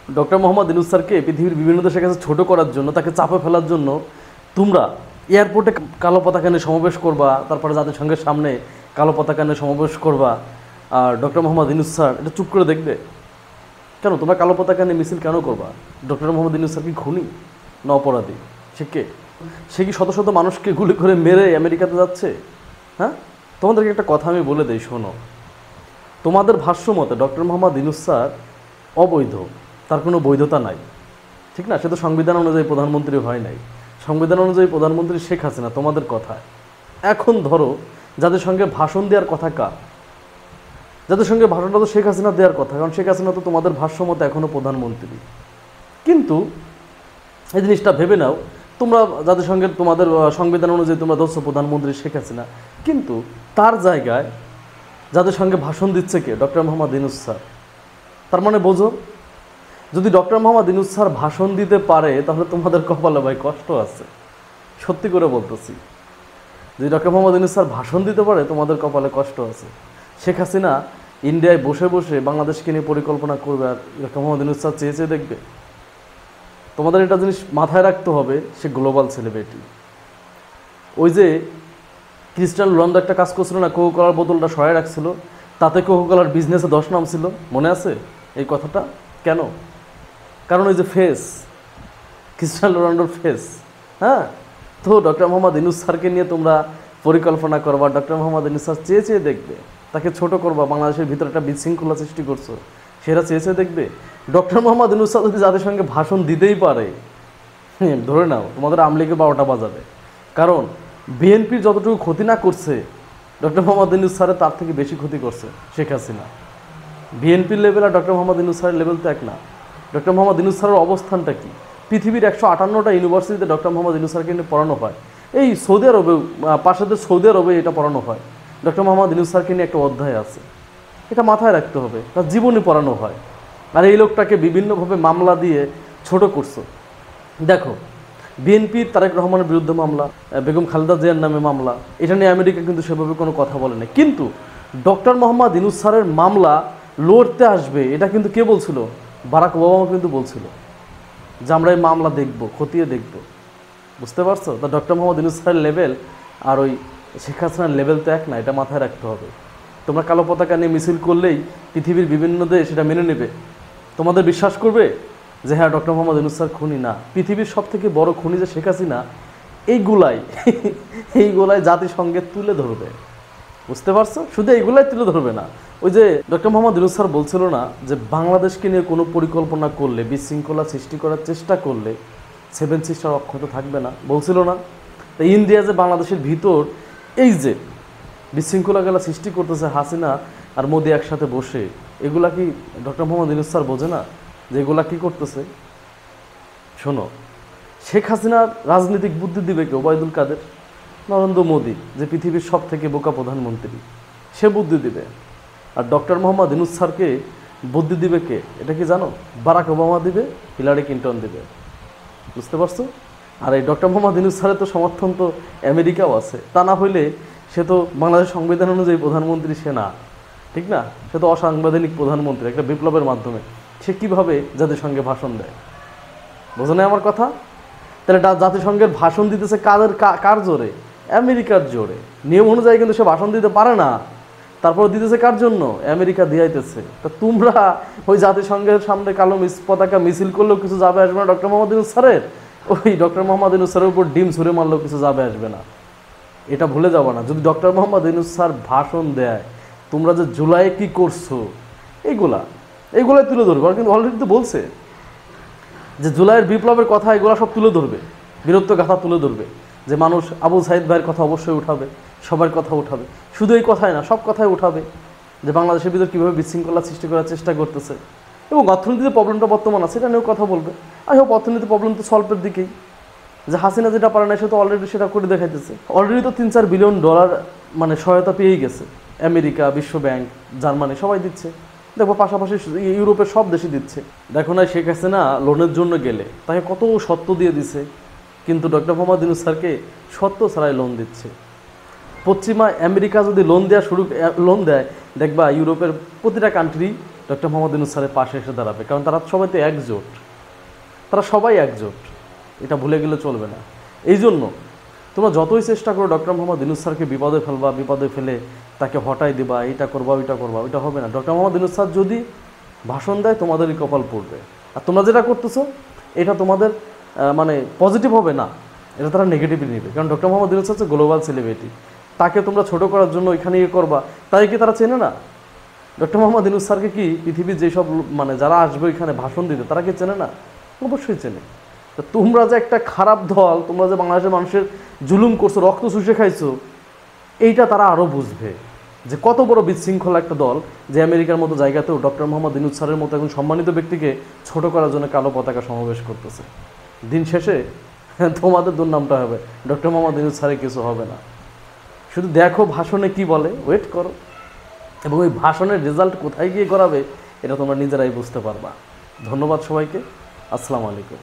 Doctor Mohammad Yunus স্যারকে পৃথিবীর বিভিন্ন দেশের কাছে ছোট করার জন্য, তাকে চাপে ফেলার জন্য তোমরা এয়ারপোর্টে কালো পতাকা নিয়ে সমাবেশ করবা, তারপরে জাতিসংঘের সামনে কালো পতাকা নিয়ে সমাবেশ করবা, আর ডক্টর মোহাম্মদ ইউনূস স্যার এটা চুপ করে দেখবে? কেন তোমরা কালো পতাকা নিয়ে মিছিল কেন করবা? ডক্টর মোহাম্মদ ইউনূস স্যার কি খুনি না অপরাধী? সে কে? সে কি শত শত মানুষকে গুলি করে মেরে আমেরিকাতে যাচ্ছে? হ্যাঁ, তোমাদেরকে একটা কথা আমি বলে দিই, শোনো। তোমাদের ভাষ্য মতে ডক্টর মোহাম্মদ ইউনূস স্যার অবৈধ, তার কোনো বৈধতা নাই, ঠিক না? সে তো সংবিধান অনুযায়ী প্রধানমন্ত্রী হয় নাই। সংবিধান অনুযায়ী প্রধানমন্ত্রী শেখ হাসিনা, তোমাদের কথায়। এখন ধরো যাদের সঙ্গে ভাষণ দেওয়ার কথা কার? যাদের সঙ্গে ভাষণটা তো শেখ হাসিনা দেওয়ার কথা, কারণ শেখ হাসিনা তো তোমাদের ভাষ্য মতো এখনও প্রধানমন্ত্রী। কিন্তু এই জিনিসটা ভেবে নাও, তোমরা যাদের সঙ্গে তোমাদের সংবিধান অনুযায়ী তোমরা ধরছো প্রধানমন্ত্রী শেখ হাসিনা, কিন্তু তার জায়গায় যাদের সঙ্গে ভাষণ দিচ্ছে কে? Doctor Mohammad Yunus sir. তার মানে বোঝো, যদি ডক্টর মোহাম্মদ ইউনূস স্যার ভাষণ দিতে পারে তাহলে তোমাদের কপালে ভাই কষ্ট আছে, সত্যি করে বলতেছি। যদি ডক্টর মোহাম্মদ ইউনূস স্যার ভাষণ দিতে পারে তোমাদের কপালে কষ্ট আছে। শেখ হাসিনা ইন্ডিয়ায় বসে বসে বাংলাদেশকে নিয়ে পরিকল্পনা করবে, আর ডক্টর মোহাম্মদ ইউনূস স্যার চেয়ে চেয়ে দেখবে? তোমাদের এটা জিনিস মাথায় রাখতে হবে, সে গ্লোবাল সেলিব্রিটি। ওই যে ক্রিস্টিয়ানো রোনালদো একটা কাজ করছিল না, কোকোকোলার বোতলটা সরাই রাখছিল, তাতে কোকোকোলার বিজনেসে 10 নাম ছিল, মনে আছে এই কথাটা? কেন? কারণ ওই যে ফেস, ক্রিস্টিয়ানো রোনালদোর ফেস। হ্যাঁ, তো ডক্টর মোহাম্মদ ইউনূস স্যারকে নিয়ে তোমরা পরিকল্পনা করবা, ডক্টর মোহাম্মদ ইউনূস স্যার চেয়ে চেয়ে দেখবে, তাকে ছোট করবা, বাংলাদেশের ভিতরে একটা বিশৃঙ্খলা সৃষ্টি করছো, সেটা চেয়ে চেয়ে দেখবে। ডক্টর মোহাম্মদ ইউনূস স্যার যদি যাদের সঙ্গে ভাষণ দিতেই পারে, ধরে নাও তোমাদের আওয়ামী লীগের 12টা বাজাবে। কারণ বিএনপির যতটুকু ক্ষতি না করছে ডক্টর মোহাম্মদ ইউনূস স্যারের, তার থেকে বেশি ক্ষতি করছে শেখ হাসিনা। বিএনপির লেভেল আর ডক্টর মোহাম্মদ ইউনূস স্যারের লেভেল তো এক না। ডক্টর মোহাম্মদ ইউনূস স্যারের অবস্থানটা কি? পৃথিবীর 158টা ইউনিভার্সিটিতে ডক্টর মোহাম্মদ ইউনূস স্যারকে নিয়ে পড়ানো হয়। এই সৌদি আরবেও, পাশেদের সৌদি আরবে এটা পড়ানো হয়। ডক্টর মোহাম্মদ ইউনূস স্যারকে নিয়ে একটা অধ্যায় আছে, এটা মাথায় রাখতে হবে। তার জীবনী পড়ানো হয়। আর এই লোকটাকে বিভিন্নভাবে মামলা দিয়ে ছোট করছো। দেখো, বিএনপির তারেক রহমানের বিরুদ্ধে মামলা, বেগম খালেদা জিয়ার নামে মামলা, এটা নিয়ে আমেরিকা কিন্তু সেভাবে কোনো কথা বলে না। কিন্তু ডক্টর মোহাম্মদ ইউনূস স্যারের মামলা লড়তে আসবে, এটা কিন্তু কে বলছিল? বারাক ওবামা কিন্তু বলছিল যে আমরা এই মামলা দেখব, খতিয়ে দেখব। বুঝতে পারছো? তা ডক্টর মোহাম্মদ ইউনূস স্যারের লেভেল আর ওই শেখ হাসিনার লেভেল তো এক না, এটা মাথায় রাখতে হবে। তোমরা কালো পতাকা নিয়ে মিছিল করলেই পৃথিবীর বিভিন্ন দেশ সেটা মেনে নেবে? তোমাদের বিশ্বাস করবে যে হ্যাঁ ডক্টর মোহাম্মদ ইউনূস স্যার খুনি না? পৃথিবীর সবথেকে বড় খুনি যে শেখ হাসিনা, এইগুলাই জাতিসংঘে তুলে ধরবে। বুঝতে পারছো? শুধু এইগুলাই তুলে ধরবে না, ওই যে ডক্টর মোহাম্মদ ইউনূস স্যার বলছিল না যে বাংলাদেশকে নিয়ে কোনো পরিকল্পনা করলে, বিশৃঙ্খলা সৃষ্টি করার চেষ্টা করলে 7 সিস্টার অক্ষত থাকবে না, বলছিল না? তো ইন্ডিয়া যে বাংলাদেশের ভিতর এই যে বিশৃঙ্খলাগুলো সৃষ্টি করতেছে হাসিনা আর মোদি একসাথে বসে, এগুলা কি ডক্টর মোহাম্মদ ইউনূস স্যার বোঝে না যে এগুলা কী করতেছে? শোনো, শেখ হাসিনার রাজনৈতিক বুদ্ধি দিবে কে? ওবায়দুল কাদের, নরেন্দ্র মোদি, যে পৃথিবীর সব থেকে বোকা প্রধানমন্ত্রী, সে বুদ্ধি দিবে। আর ডক্টর মোহাম্মদ ইউনূস স্যারকে বুদ্ধি দিবে কে? এটা কি জানো? বারাক ওবামা দিবে, হিলারি ক্লিন্টন দিবে। বুঝতে পারছো? আর এই ডক্টর মোহাম্মদ ইউনূস স্যারের তো সমর্থন তো আমেরিকাও আছে। তা না হইলে সে তো বাংলাদেশ সংবিধান অনুযায়ী প্রধানমন্ত্রী সে না, ঠিক না? সে তো অসাংবিধানিক প্রধানমন্ত্রী, একটা বিপ্লবের মাধ্যমে। সে কীভাবে জাতিসংঘে ভাষণ দেয়? বোঝো না আমার কথা? তাহলে জাতিসংঘের ভাষণ দিতেছে কার জোরে? আমেরিকার জোরে। নিয়ম অনুযায়ী কিন্তু সে ভাষণ দিতে পারে না, তারপর দিতেছে কার জন্য? আমেরিকা দিয়াইতেছে। তা তোমরা ওই জাতিসংঘের সামনে কালো পতাকা মিছিল করলেও কিছু যাবে আসবে না ডক্টর মোহাম্মদ ইউনূস স্যারের। ওই ডক্টর মোহাম্মদ ইউনূস স্যারের উপর ডিম ছুঁড়ে মারলেও কিছু যাবে আসবে না, এটা ভুলে যাবো না। যদি ডক্টর মোহাম্মদ ইউনূস স্যার ভাষণ দেয়, তোমরা যে জুলাইয়ে কী করছো এইগুলাই তুলে ধরবে। আর কিন্তু অলরেডি তো বলছে যে জুলাইয়ের বিপ্লবের কথা, এগুলো সব তুলে ধরবে, বীরত্ব গাথা তুলে ধরবে, যে মানুষ আবু সাইদ ভাইয়ের কথা অবশ্যই উঠাবে, সবার কথা উঠাবে। শুধু এই কথাই না, সব কথাই উঠাবে, যে বাংলাদেশের ভিতর কীভাবে বিশৃঙ্খলা সৃষ্টি করার চেষ্টা করতেছে, এবং অর্থনীতিতে প্রবলেমটা বর্তমান আছে এটা নিয়েও কথা বলবে। আই হোপ অর্থনীতির প্রবলেম তো সলভের দিকেই, যে হাসিনা যেটা পারে না সে তো অলরেডি সেটা করে দেখাইতেছে। অলরেডি তো $3-4 বিলিয়ন মানে সহায়তা পেয়েই গেছে আমেরিকা, বিশ্ব ব্যাংক, জার্মানি, সবাই দিচ্ছে। দেখো পাশাপাশি ইউরোপের সব দেশই দিচ্ছে। দেখো না শেখ হাসিনা লোনের জন্য গেলে তাকে কত শর্ত দিয়ে দিছে, কিন্তু ডক্টর মোহাম্মদ ইউনূস স্যারকে শর্ত ছাড়াই লোন দিচ্ছে। পশ্চিমা আমেরিকা যদি লোন দেয়, দেখবা ইউরোপের প্রতিটা কান্ট্রি ডক্টর মোহাম্মদ ইউনূস স্যারের পাশে এসে দাঁড়াবে, কারণ তারা সবাই তো একজোট, তারা সবাই একজোট, এটা ভুলে গেলে চলবে না। এই জন্য তোমরা যতই চেষ্টা করো ডক্টর মোহাম্মদ ইউনূস স্যারকে বিপদে ফেলবা, বিপদে ফেলে তাকে হটাই দিবা, এইটা করবা ওইটা করবা, ওইটা হবে না। ডক্টর মোহাম্মদ ইউনূস স্যার যদি ভাষণ দেয় তোমাদেরই কপাল পড়বে। আর তোমরা যেটা করতেছো এটা তোমাদের মানে পজিটিভ হবে না, এটা তারা নেগেটিভলি নেবে। কারণ ডক্টর মোহাম্মদ ইউনূস হচ্ছে গ্লোবাল সেলিব্রিটি, তাকে তোমরা ছোটো করার জন্য এখানে ইয়ে করবা, তাই কি তারা চেনে না? ডক্টর মোহাম্মদ ইউনূস স্যারকে কি পৃথিবীর যেসব মানে যারা আসবে এখানে ভাষণ দিতে তারা কি চেনে না? অবশ্যই চেনে। তো তোমরা যে একটা খারাপ দল, তোমরা যে বাংলাদেশের মানুষের জুলুম করছো, রক্ত চুষে খাইছো, এইটা তারা আরও বুঝবে যে কত বড় বিশৃঙ্খলা একটা দল, যে আমেরিকার মতো জায়গাতেও ডক্টর মোহাম্মদ ইউনূস স্যারের মতো একজন সম্মানিত ব্যক্তিকে ছোট করার জন্য কালো পতাকা সমাবেশ করতেছে। দিন শেষে তোমাদের দুর্নামটা হবে, ডক্টর মোহাম্মদ ইউনূস স্যারের কিছু হবে না। শুধু দেখো ভাষণে কি বলে, ওয়েট করো, এবং ওই ভাষণের রেজাল্ট কোথায় গিয়ে করাবে এটা তোমরা নিজেরাই বুঝতে পারবা। ধন্যবাদ সবাইকে, আসসালামু আলাইকুম।